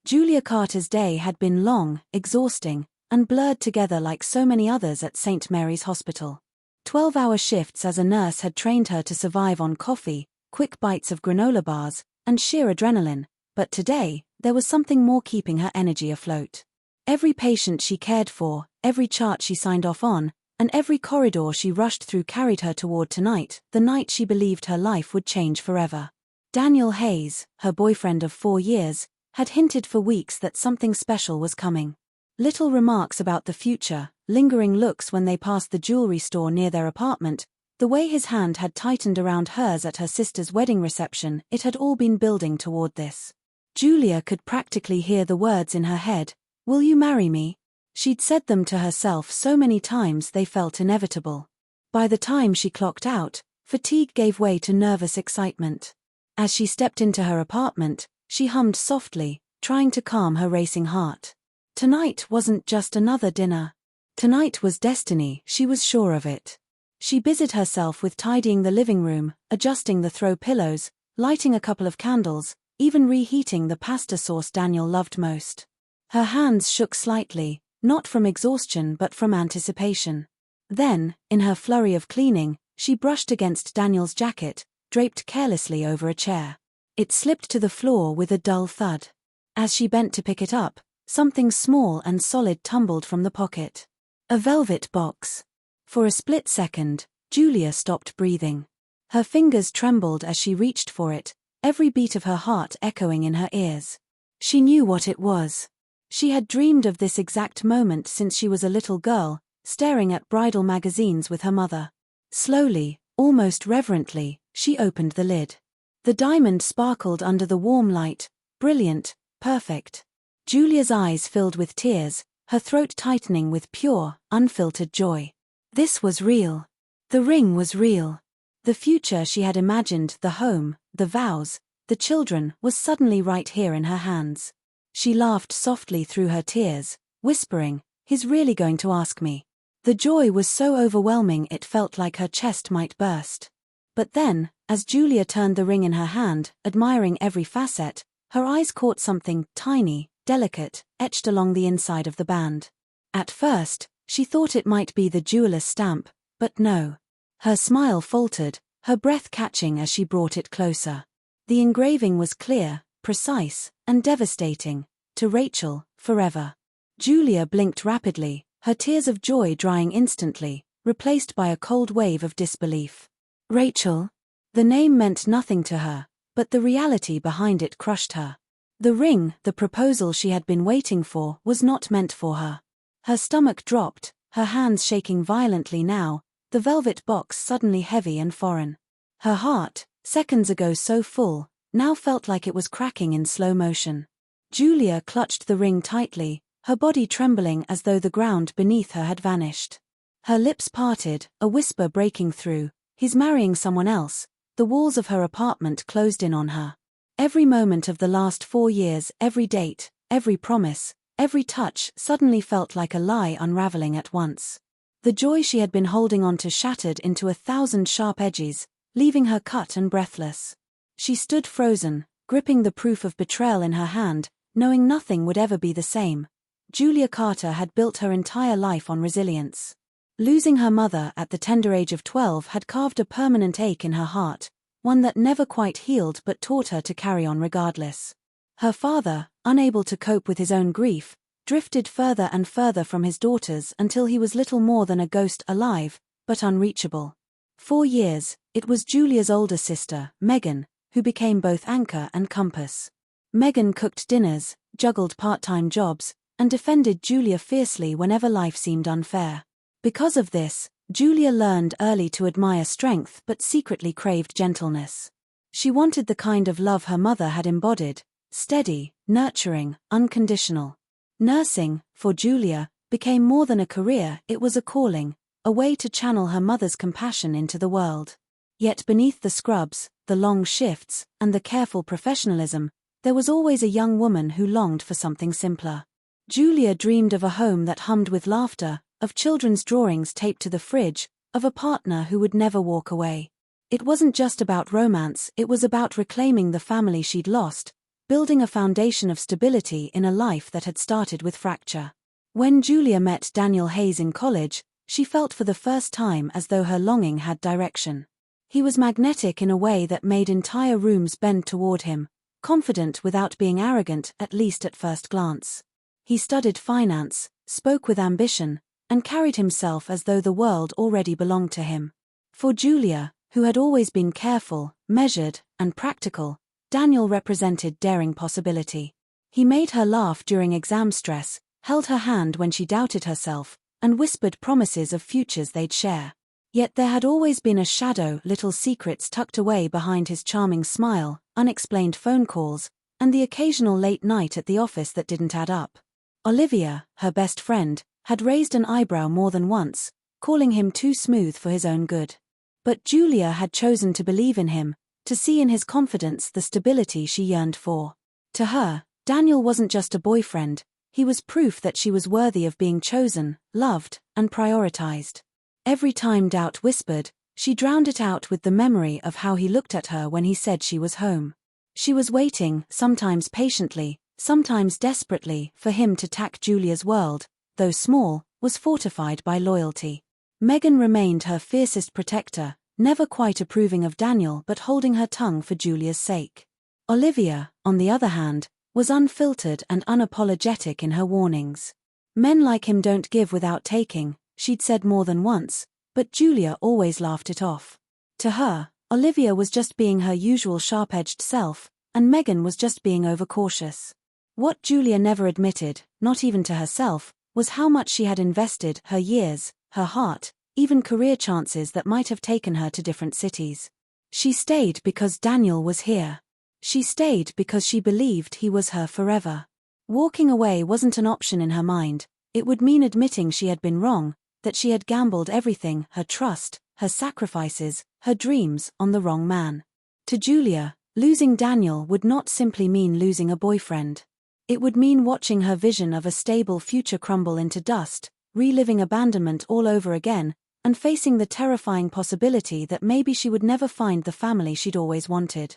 Julia Carter's day had been long, exhausting, and blurred together like so many others at St. Mary's Hospital. 12-hour shifts as a nurse had trained her to survive on coffee, quick bites of granola bars, and sheer adrenaline, but today, there was something more keeping her energy afloat. Every patient she cared for, every chart she signed off on, and every corridor she rushed through carried her toward tonight, the night she believed her life would change forever. Daniel Hayes, her boyfriend of 4 years, had hinted for weeks that something special was coming. Little remarks about the future, lingering looks when they passed the jewelry store near their apartment, the way his hand had tightened around hers at her sister's wedding reception, it had all been building toward this. Julia could practically hear the words in her head, "Will you marry me?" She'd said them to herself so many times they felt inevitable. By the time she clocked out, fatigue gave way to nervous excitement. As she stepped into her apartment, she hummed softly, trying to calm her racing heart. Tonight wasn't just another dinner. Tonight was destiny, she was sure of it. She busied herself with tidying the living room, adjusting the throw pillows, lighting a couple of candles, even reheating the pasta sauce Daniel loved most. Her hands shook slightly, not from exhaustion but from anticipation. Then, in her flurry of cleaning, she brushed against Daniel's jacket, draped carelessly over a chair. It slipped to the floor with a dull thud. As she bent to pick it up, something small and solid tumbled from the pocket. A velvet box. For a split second, Julia stopped breathing. Her fingers trembled as she reached for it, every beat of her heart echoing in her ears. She knew what it was. She had dreamed of this exact moment since she was a little girl, staring at bridal magazines with her mother. Slowly, almost reverently, she opened the lid. The diamond sparkled under the warm light, brilliant, perfect. Julia's eyes filled with tears, her throat tightening with pure, unfiltered joy. This was real. The ring was real. The future she had imagined, the home, the vows, the children, was suddenly right here in her hands. She laughed softly through her tears, whispering, "He's really going to ask me." The joy was so overwhelming it felt like her chest might burst. But then, as Julia turned the ring in her hand, admiring every facet, her eyes caught something tiny, delicate, etched along the inside of the band. At first, she thought it might be the jeweller's stamp, but no. Her smile faltered, her breath catching as she brought it closer. The engraving was clear, precise, and devastating. To Rachel, forever. Julia blinked rapidly, her tears of joy drying instantly, replaced by a cold wave of disbelief. Rachel? The name meant nothing to her, but the reality behind it crushed her. The ring, the proposal she had been waiting for, was not meant for her. Her stomach dropped, her hands shaking violently now, the velvet box suddenly heavy and foreign. Her heart, seconds ago so full, now felt like it was cracking in slow motion. Julia clutched the ring tightly, her body trembling as though the ground beneath her had vanished. Her lips parted, a whisper breaking through, "He's marrying someone else." The walls of her apartment closed in on her. Every moment of the last 4 years, every date, every promise, every touch suddenly felt like a lie unraveling at once. The joy she had been holding on to shattered into 1,000 sharp edges, leaving her cut and breathless. She stood frozen, gripping the proof of betrayal in her hand, knowing nothing would ever be the same. Julia Carter had built her entire life on resilience. Losing her mother at the tender age of 12 had carved a permanent ache in her heart, one that never quite healed but taught her to carry on regardless. Her father, unable to cope with his own grief, drifted further and further from his daughters until he was little more than a ghost alive, but unreachable. 4 years, it was Julia's older sister, Megan, who became both anchor and compass. Megan cooked dinners, juggled part-time jobs, and defended Julia fiercely whenever life seemed unfair. Because of this, Julia learned early to admire strength but secretly craved gentleness. She wanted the kind of love her mother had embodied, steady, nurturing, unconditional. Nursing, for Julia, became more than a career, it was a calling, a way to channel her mother's compassion into the world. Yet beneath the scrubs, the long shifts, and the careful professionalism, there was always a young woman who longed for something simpler. Julia dreamed of a home that hummed with laughter, of children's drawings taped to the fridge, of a partner who would never walk away. It wasn't just about romance, it was about reclaiming the family she'd lost, building a foundation of stability in a life that had started with fracture. When Julia met Daniel Hayes in college, she felt for the first time as though her longing had direction. He was magnetic in a way that made entire rooms bend toward him, confident without being arrogant, at least at first glance. He studied finance, spoke with ambition, and carried himself as though the world already belonged to him. For Julia, who had always been careful, measured, and practical, Daniel represented daring possibility. He made her laugh during exam stress, held her hand when she doubted herself, and whispered promises of futures they'd share. Yet there had always been a shadow, little secrets tucked away behind his charming smile, unexplained phone calls, and the occasional late night at the office that didn't add up. Olivia, her best friend, had raised an eyebrow more than once, calling him too smooth for his own good. But Julia had chosen to believe in him, to see in his confidence the stability she yearned for. To her, Daniel wasn't just a boyfriend, he was proof that she was worthy of being chosen, loved, and prioritized. Every time doubt whispered, she drowned it out with the memory of how he looked at her when he said she was home. She was waiting, sometimes patiently, sometimes desperately, for him to tack. Julia's world, though small, was fortified by loyalty. Megan remained her fiercest protector, never quite approving of Daniel but holding her tongue for Julia's sake. Olivia, on the other hand, was unfiltered and unapologetic in her warnings. Men like him don't give without taking, she'd said more than once, but Julia always laughed it off. To her, Olivia was just being her usual sharp-edged self, and Megan was just being overcautious. What Julia never admitted, not even to herself, was how much she had invested, her years, her heart, even career chances that might have taken her to different cities. She stayed because Daniel was here. She stayed because she believed he was her forever. Walking away wasn't an option in her mind, it would mean admitting she had been wrong, that she had gambled everything, her trust, her sacrifices, her dreams, on the wrong man. To Julia, losing Daniel would not simply mean losing a boyfriend. It would mean watching her vision of a stable future crumble into dust, reliving abandonment all over again, and facing the terrifying possibility that maybe she would never find the family she'd always wanted.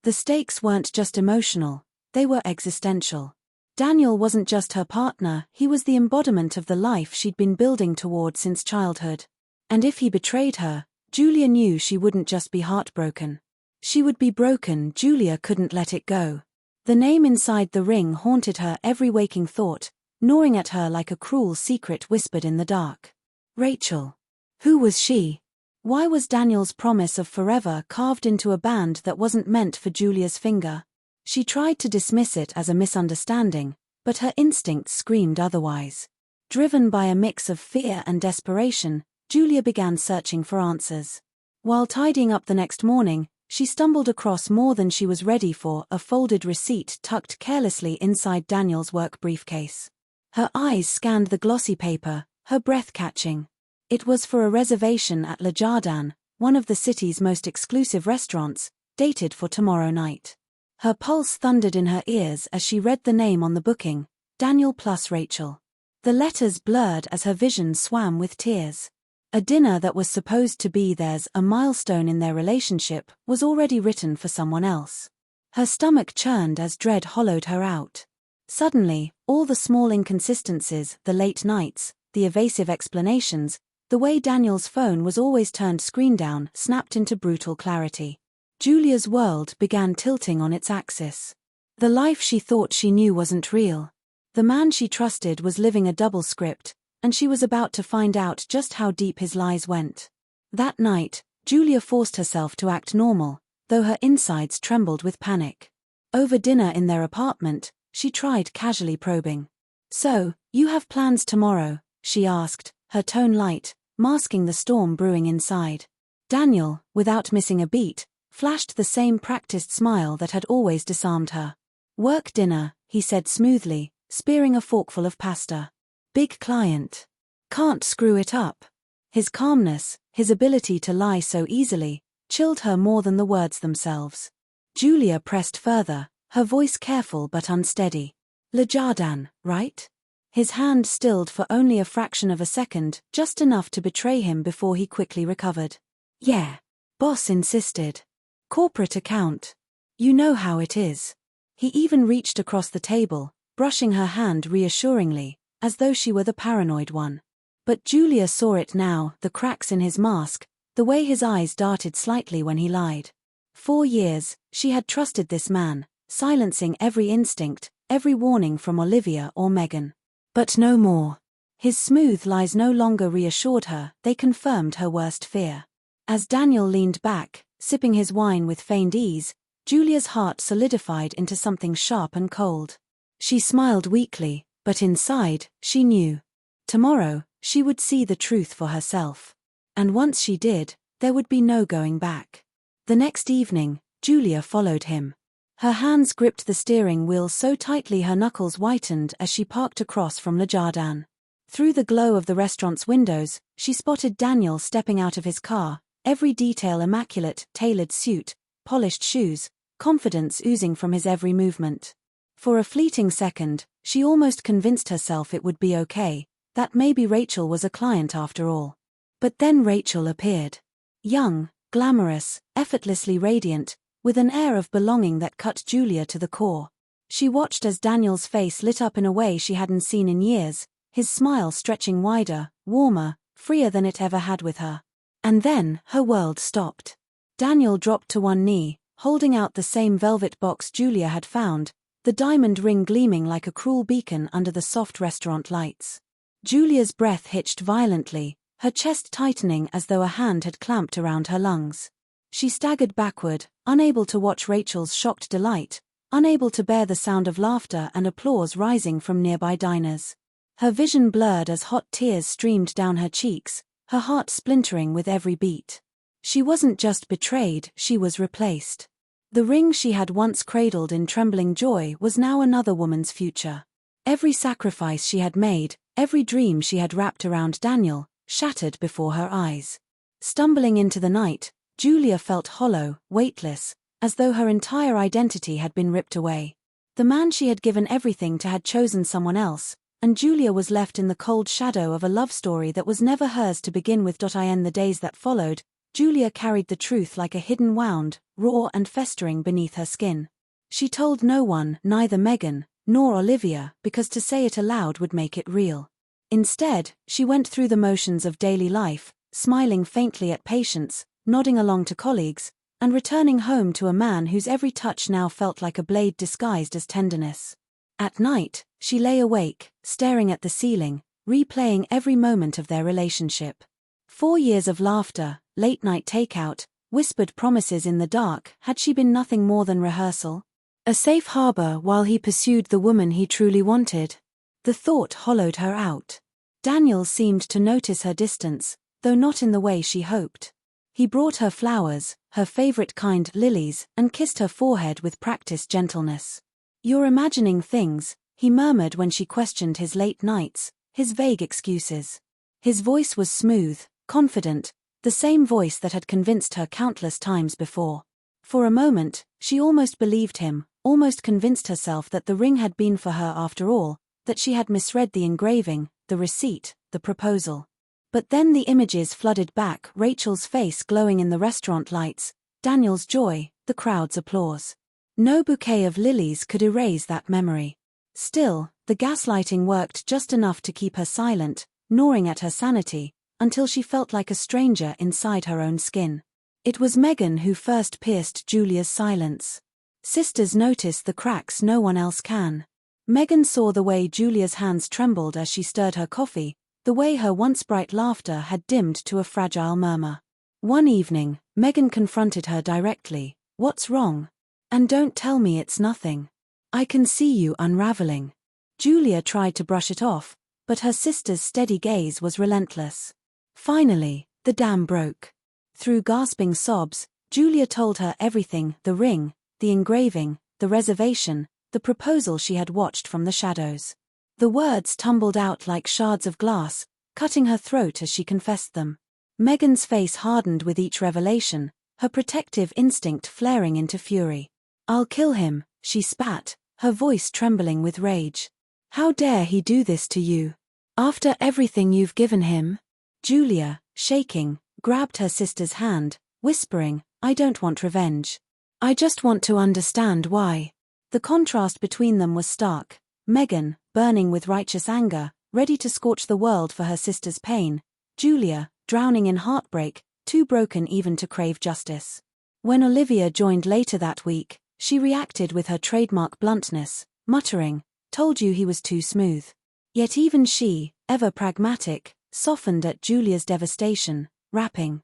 The stakes weren't just emotional, they were existential. Daniel wasn't just her partner, he was the embodiment of the life she'd been building toward since childhood. And if he betrayed her, Julia knew she wouldn't just be heartbroken. She would be broken. Julia couldn't let it go. The name inside the ring haunted her every waking thought, gnawing at her like a cruel secret whispered in the dark. Rachel. Who was she? Why was Daniel's promise of forever carved into a band that wasn't meant for Julia's finger? She tried to dismiss it as a misunderstanding, but her instincts screamed otherwise. Driven by a mix of fear and desperation, Julia began searching for answers. While tidying up the next morning, she stumbled across more than she was ready for, a folded receipt tucked carelessly inside Daniel's work briefcase. Her eyes scanned the glossy paper, her breath catching. It was for a reservation at Le Jardin, one of the city's most exclusive restaurants, dated for tomorrow night. Her pulse thundered in her ears as she read the name on the booking, Daniel plus Rachel. The letters blurred as her vision swam with tears. A dinner that was supposed to be theirs, a milestone in their relationship, was already written for someone else. Her stomach churned as dread hollowed her out. Suddenly, all the small inconsistencies, the late nights, the evasive explanations, the way Daniel's phone was always turned screen down, snapped into brutal clarity. Julia's world began tilting on its axis. The life she thought she knew wasn't real. The man she trusted was living a double script, and she was about to find out just how deep his lies went. That night, Julia forced herself to act normal, though her insides trembled with panic. Over dinner in their apartment, she tried casually probing. "So, you have plans tomorrow?" she asked, her tone light, masking the storm brewing inside. Daniel, without missing a beat, flashed the same practiced smile that had always disarmed her. "Work dinner," he said smoothly, spearing a forkful of pasta. "Big client. Can't screw it up." His calmness, his ability to lie so easily, chilled her more than the words themselves. Julia pressed further, her voice careful but unsteady. "Le Jardin, right?" His hand stilled for only a fraction of a second, just enough to betray him before he quickly recovered. "Yeah." Boss insisted. "Corporate account. You know how it is." He even reached across the table, brushing her hand reassuringly, as though she were the paranoid one. But Julia saw it now, the cracks in his mask, the way his eyes darted slightly when he lied. 4 years, she had trusted this man, silencing every instinct, every warning from Olivia or Megan. But no more. His smooth lies no longer reassured her, they confirmed her worst fear. As Daniel leaned back, sipping his wine with feigned ease, Julia's heart solidified into something sharp and cold. She smiled weakly, but inside, she knew. Tomorrow, she would see the truth for herself. And once she did, there would be no going back. The next evening, Julia followed him. Her hands gripped the steering wheel so tightly her knuckles whitened as she parked across from Le Jardin. Through the glow of the restaurant's windows, she spotted Daniel stepping out of his car, every detail immaculate, tailored suit, polished shoes, confidence oozing from his every movement. For a fleeting second, she almost convinced herself it would be okay, that maybe Rachel was a client after all. But then Rachel appeared. Young, glamorous, effortlessly radiant, with an air of belonging that cut Julia to the core. She watched as Daniel's face lit up in a way she hadn't seen in years, his smile stretching wider, warmer, freer than it ever had with her. And then, her world stopped. Daniel dropped to one knee, holding out the same velvet box Julia had found, the diamond ring gleaming like a cruel beacon under the soft restaurant lights. Julia's breath hitched violently, her chest tightening as though a hand had clamped around her lungs. She staggered backward, unable to watch Rachel's shocked delight, unable to bear the sound of laughter and applause rising from nearby diners. Her vision blurred as hot tears streamed down her cheeks, her heart splintering with every beat. She wasn't just betrayed, she was replaced. The ring she had once cradled in trembling joy was now another woman's future. Every sacrifice she had made, every dream she had wrapped around Daniel, shattered before her eyes. Stumbling into the night, Julia felt hollow, weightless, as though her entire identity had been ripped away. The man she had given everything to had chosen someone else, and Julia was left in the cold shadow of a love story that was never hers to begin with. In the days that followed, Julia carried the truth like a hidden wound, raw and festering beneath her skin. She told no one, neither Megan nor Olivia, because to say it aloud would make it real. Instead, she went through the motions of daily life, smiling faintly at patients, nodding along to colleagues, and returning home to a man whose every touch now felt like a blade disguised as tenderness. At night, she lay awake, staring at the ceiling, replaying every moment of their relationship. 4 years of laughter, late-night takeout, whispered promises in the dark. Had she been nothing more than rehearsal? A safe harbor while he pursued the woman he truly wanted? The thought hollowed her out. Daniel seemed to notice her distance, though not in the way she hoped. He brought her flowers, her favorite kind, lilies, and kissed her forehead with practiced gentleness. "You're imagining things," he murmured when she questioned his late nights, his vague excuses. His voice was smooth, confident, the same voice that had convinced her countless times before. For a moment, she almost believed him, almost convinced herself that the ring had been for her after all, that she had misread the engraving, the receipt, the proposal. But then the images flooded back, Rachel's face glowing in the restaurant lights, Daniel's joy, the crowd's applause. No bouquet of lilies could erase that memory. Still, the gaslighting worked just enough to keep her silent, gnawing at her sanity, until she felt like a stranger inside her own skin. It was Megan who first pierced Julia's silence. Sisters notice the cracks no one else can. Megan saw the way Julia's hands trembled as she stirred her coffee, the way her once bright laughter had dimmed to a fragile murmur. One evening, Megan confronted her directly. "What's wrong? And don't tell me it's nothing. I can see you unraveling." Julia tried to brush it off, but her sister's steady gaze was relentless. Finally, the dam broke. Through gasping sobs, Julia told her everything: the ring, the engraving, the reservation, the proposal she had watched from the shadows. The words tumbled out like shards of glass, cutting her throat as she confessed them. Megan's face hardened with each revelation, her protective instinct flaring into fury. "I'll kill him," she spat, her voice trembling with rage. "How dare he do this to you? After everything you've given him?" Julia, shaking, grabbed her sister's hand, whispering, "I don't want revenge. I just want to understand why." The contrast between them was stark. Megan, burning with righteous anger, ready to scorch the world for her sister's pain. Julia, drowning in heartbreak, too broken even to crave justice. When Olivia joined later that week, she reacted with her trademark bluntness, muttering, "Told you he was too smooth." Yet even she, ever pragmatic, softened at Julia's devastation, rapping,